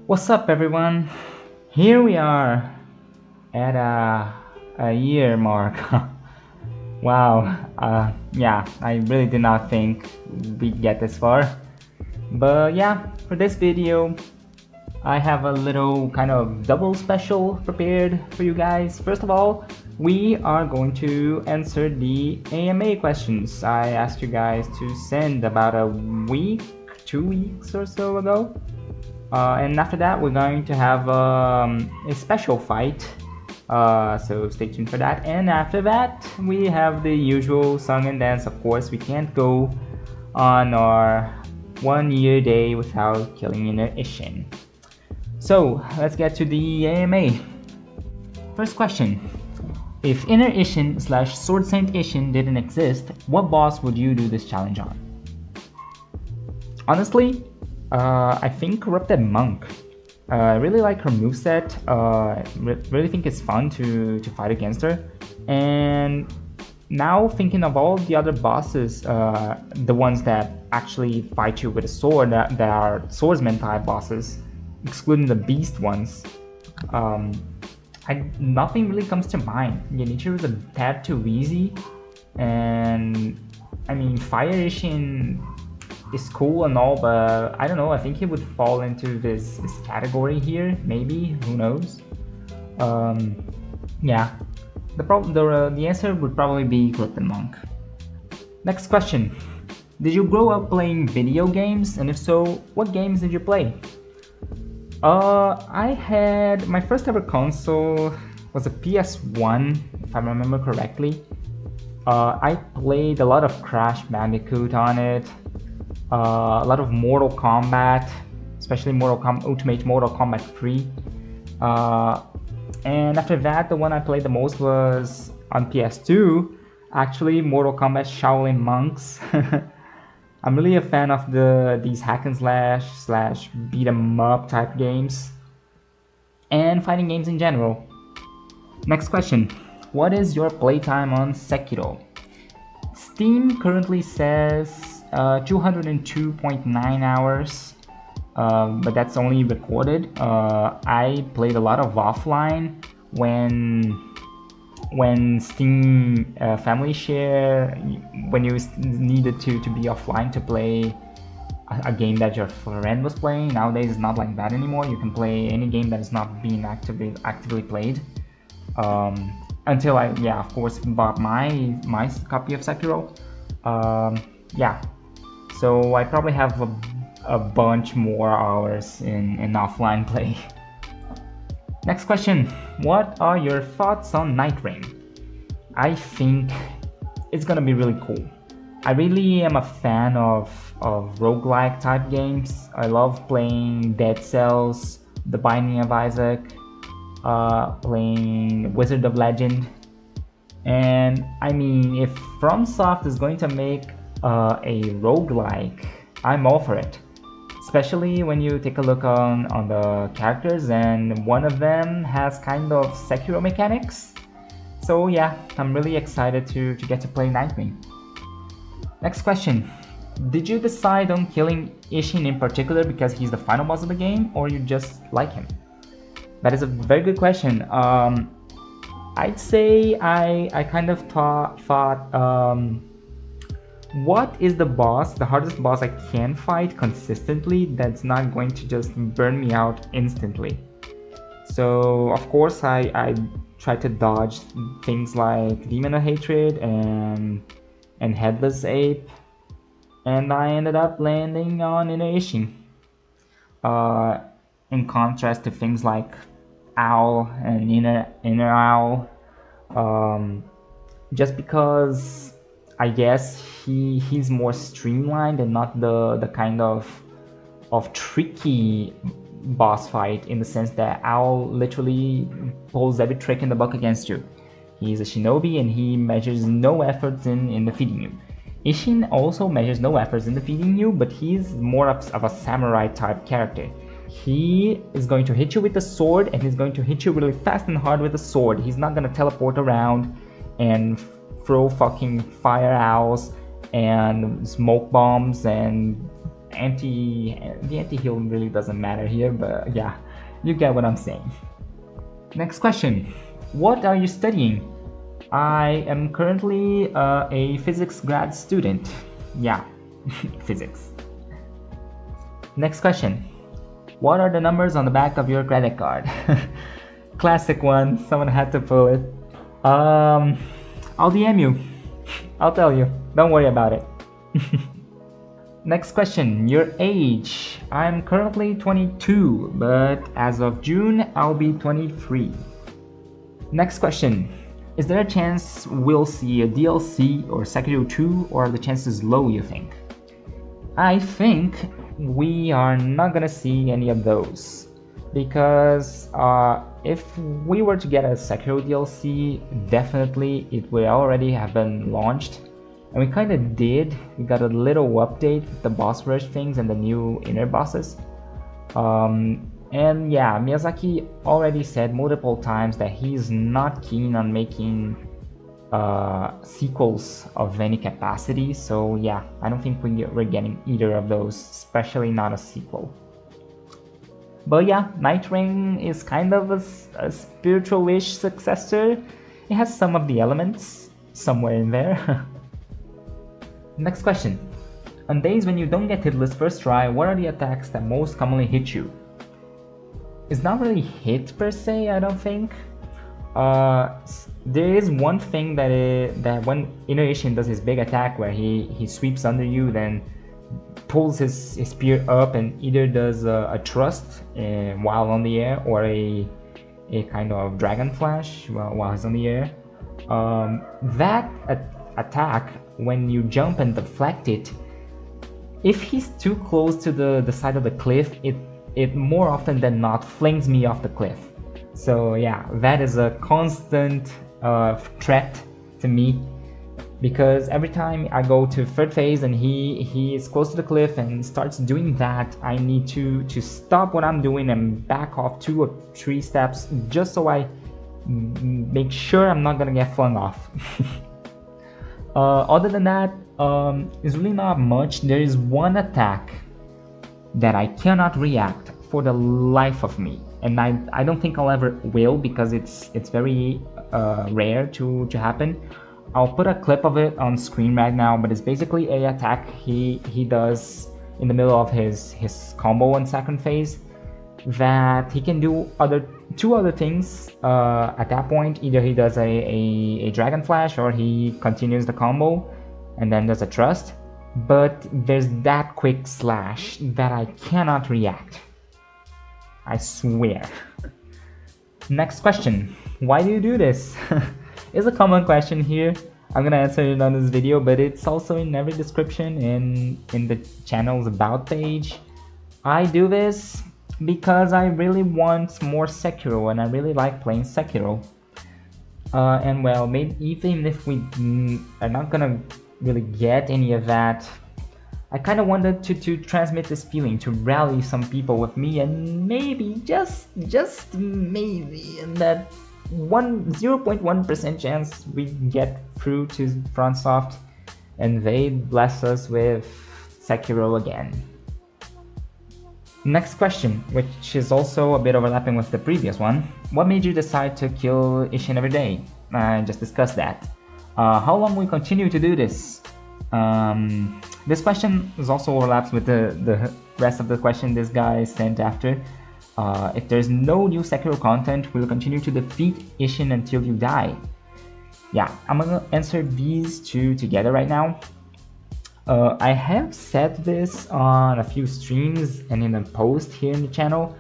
What's up, everyone? Here we are at a year mark. Wow, yeah, I really did not think we'd get this far. But yeah, for this video, I have a little kind of double special prepared for you guys. First of all, we are going to answer the AMA questions I asked you guys to send about a week, 2 weeks or so ago. And after that, we're going to have a special fight, so stay tuned for that. And after that, we have the usual song and dance. Of course, we can't go on our 1 year day without killing Inner Isshin. So let's get to the AMA. First question: if Inner Isshin / Sword Saint Isshin didn't exist, what boss would you do this challenge on? Honestly, I think Corrupted Monk. I really like her moveset. Really think it's fun to fight against her. And now thinking of all the other bosses, the ones that actually fight you with a sword, that are swordsman type bosses, excluding the beast ones, nothing really comes to mind. Genichiro is a tad too easy, and I mean Fire Isshin is cool and all, but I don't know, I think he would fall into this category here, maybe, who knows. Yeah, the answer would probably be Corrupted Monk. Next question: did you grow up playing video games, and if so, what games did you play? I had my first ever console was a PS1, if I remember correctly. I played a lot of Crash Bandicoot on it. A lot of Mortal Kombat, especially Ultimate Mortal Kombat 3. And after that, the one I played the most was on PS2, actually Mortal Kombat Shaolin Monks. I'm really a fan of these hack and slash beat 'em up type games, and fighting games in general. Next question: what is your playtime on Sekiro? Steam currently says 202.9 hours, but that's only recorded. I played a lot of offline when Steam Family Share, when you needed to be offline to play a game that your friend was playing. Nowadays it's not like that anymore. You can play any game that is not being actively played. Until I, yeah, of course, bought my copy of Sekiro. Yeah, so I probably have a bunch more hours in offline play. Next question: what are your thoughts on Night Rain? I think it's gonna be really cool. I really am a fan of roguelike type games. I love playing Dead Cells, The Binding of Isaac, playing Wizard of Legend. And I mean, if FromSoft is going to make a roguelike, I'm all for it. Especially when you take a look on the characters, and one of them has kind of Sekiro mechanics. So yeah, I'm really excited to get to play Night Rain. Next question: did you decide on killing Isshin in particular because he's the final boss of the game, or you just like him? That is a very good question. I'd say I kind of thought what is the hardest boss I can fight consistently that's not going to just burn me out instantly? So of course I try to dodge things like Demon of Hatred and Headless Ape, and I ended up landing on Inner Isshin. In contrast to things like Owl and Inner Owl, just because I guess he's more streamlined and not the kind of tricky boss fight, in the sense that Owl literally pulls every trick in the book against you. He's a shinobi and he measures no efforts in defeating you. Isshin also measures no efforts in defeating you, but he's more of a samurai type character. He is going to hit you with the sword, and he's going to hit you really fast and hard with the sword. He's not going to teleport around and throw fucking fire owls and smoke bombs and the anti-heal really doesn't matter here, but yeah, you get what I'm saying. Next question. What are you studying? I am currently a physics grad student. Yeah, physics. Next question. What are the numbers on the back of your credit card? Classic one, someone had to pull it. I'll DM you. I'll tell you. Don't worry about it. Next question. Your age. I'm currently 22, but as of June, I'll be 23. Next question. Is there a chance we'll see a DLC or Sekiro 2, or are the chances low, you think? I think we are not gonna see any of those, because if we were to get a Sekiro DLC, definitely it would already have been launched, and we kind of did. We got a little update with the boss rush things and the new inner bosses. And yeah, Miyazaki already said multiple times that he's not keen on making sequels of any capacity, so yeah, I don't think we're getting either of those, especially not a sequel. But yeah, Night Rain is kind of a spiritual-ish successor. It has some of the elements somewhere in there. Next question. On days when you don't get hitless first try, what are the attacks that most commonly hit you? It's not really hit per se, I don't think. There is one thing that when Inner Isshin does his big attack where he sweeps under you, then pulls his spear up and either does a thrust while on the air, or a kind of dragon flash while he's on the air. That attack, when you jump and deflect it, if he's too close to the side of the cliff, it more often than not flings me off the cliff. So yeah, that is a constant threat to me, because every time I go to third phase and he is close to the cliff and starts doing that, I need to stop what I'm doing and back off 2 or 3 steps, just so I make sure I'm not gonna get flung off. Other than that, it's really not much. There is one attack that I cannot react for the life of me, and I don't think I'll ever will, because it's very rare to happen. I'll put a clip of it on screen right now, but it's basically a attack he does in the middle of his combo on second phase, that he can do two other things at that point. Either he does a dragon flash, or he continues the combo and then does a thrust. But there's that quick slash that I cannot react. I swear. Next question. Why do you do this? It's a common question here. I'm gonna answer it on this video, but it's also in every description and in the channel's about page. I do this because I really want more Sekiro, and I really like playing Sekiro. And well, maybe even if we are not gonna really get any of that, I kind of wanted to transmit this feeling, to rally some people with me, and maybe, just maybe, in that 0.1% chance we get through to FromSoft and they bless us with Sekiro again. Next question, which is also a bit overlapping with the previous one. What made you decide to kill Isshin every day? I just discussed that. How long will we continue to do this? This question is also overlaps with the rest of the question this guy sent after. If there's no new Sekiro content, we'll continue to defeat Isshin until you die. Yeah, I'm gonna answer these two together right now. I have said this on a few streams and in a post here in the channel,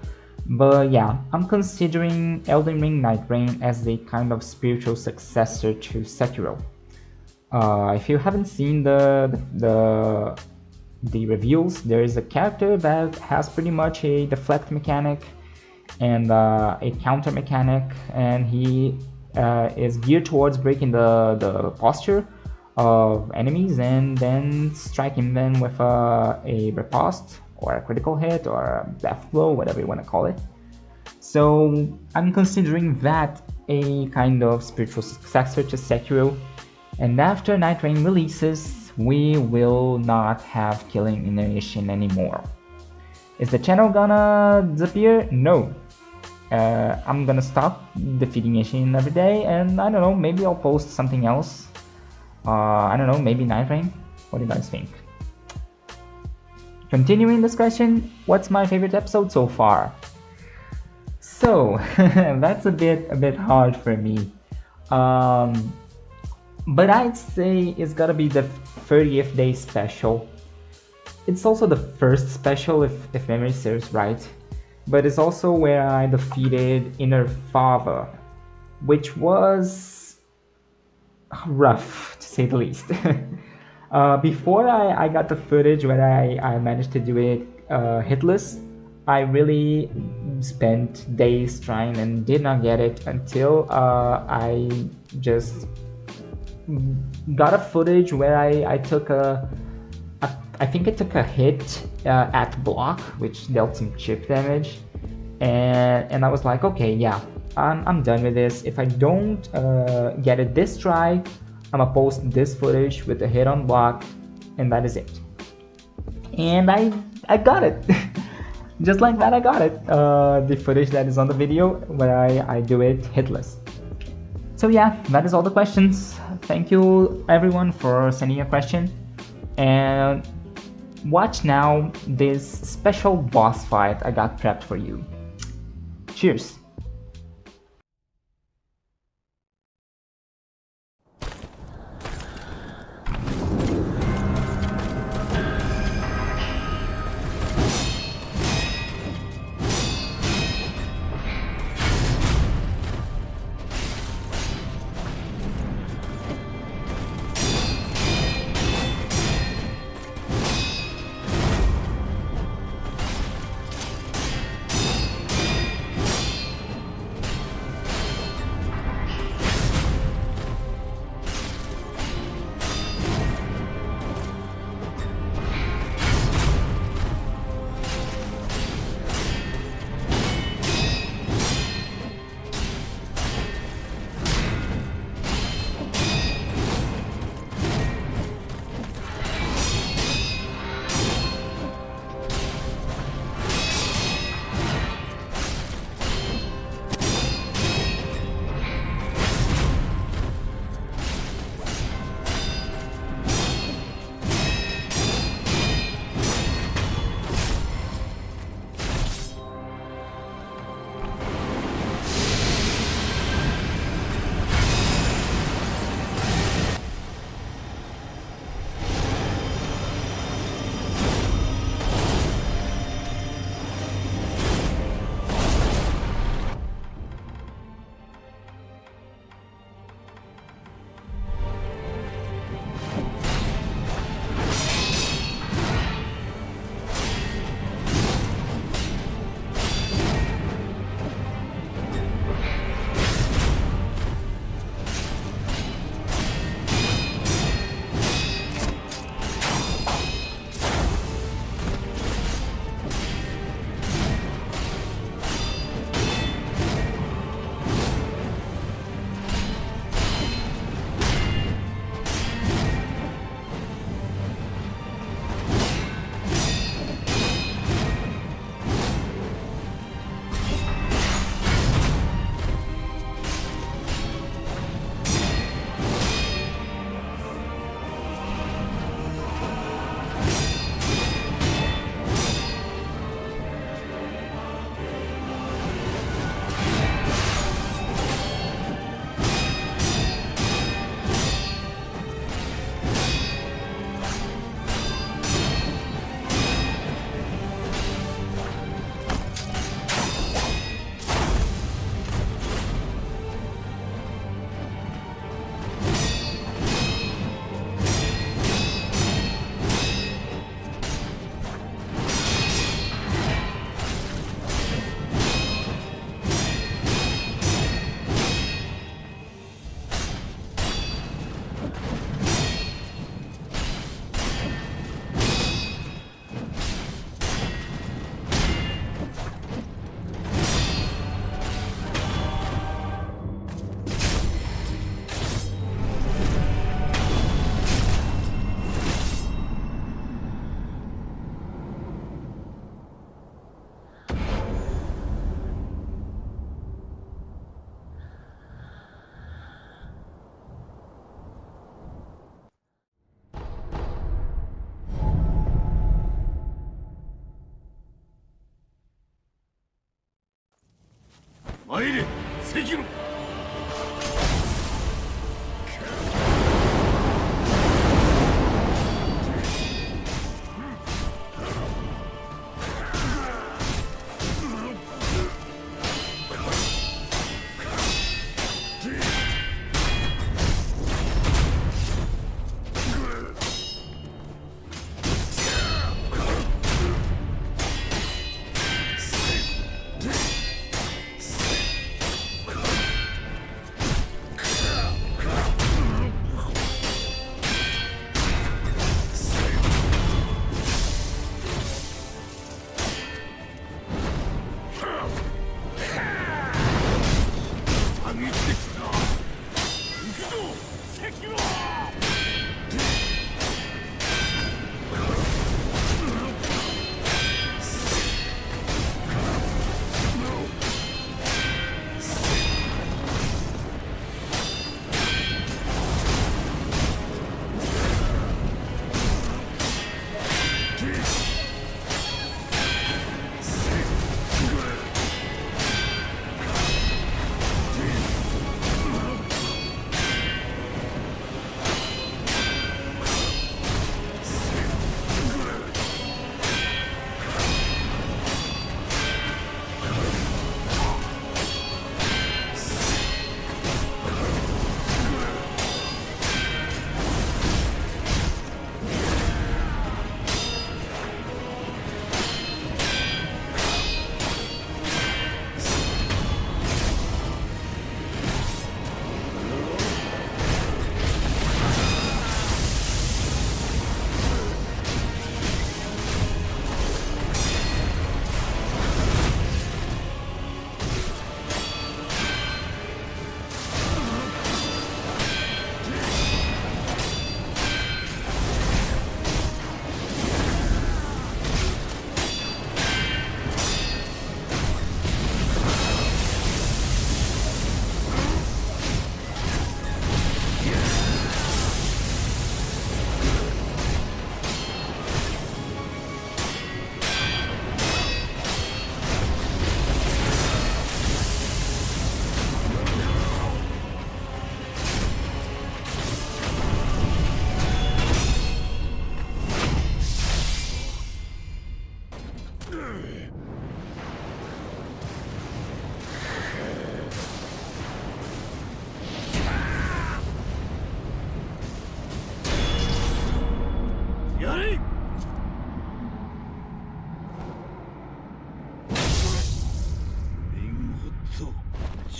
but yeah, I'm considering Elden Ring Night Rain as a kind of spiritual successor to Sekiro. If you haven't seen the reveals, there is a character that has pretty much a deflect mechanic and a counter mechanic, and he is geared towards breaking the posture of enemies and then striking them with a riposte or a critical hit or a death blow, whatever you want to call it. So I'm considering that a kind of spiritual successor to Sekiro. And after Night Rain releases, we will not have killing Inner Isshin anymore. Is the channel gonna disappear? No. I'm gonna stop defeating Isshin every day, and I don't know, maybe I'll post something else. I don't know, maybe Night Rain? What do you guys think? Continuing this question, what's my favorite episode so far? So, that's a bit hard for me. But I'd say it's gotta be the 30th day special. It's also the first special if memory serves right. But it's also where I defeated Inner Father, which was rough to say the least. Before I got the footage where I managed to do it hitless, I really spent days trying and did not get it until I just got a footage where I took I think I took a hit at block, which dealt some chip damage, and I was like, okay, yeah, I'm done with this. If I don't get it this try, I'm gonna post this footage with a hit on block, and that is it. And I got it. Just like that, I got it. The footage that is on the video where I do it hitless. So yeah, that is all the questions. Thank you everyone for sending a question. And watch now this special boss fight I got prepped for you. Cheers! 参れ関野。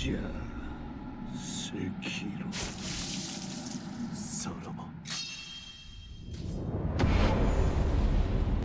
じゃあ、Sekiro。さらば。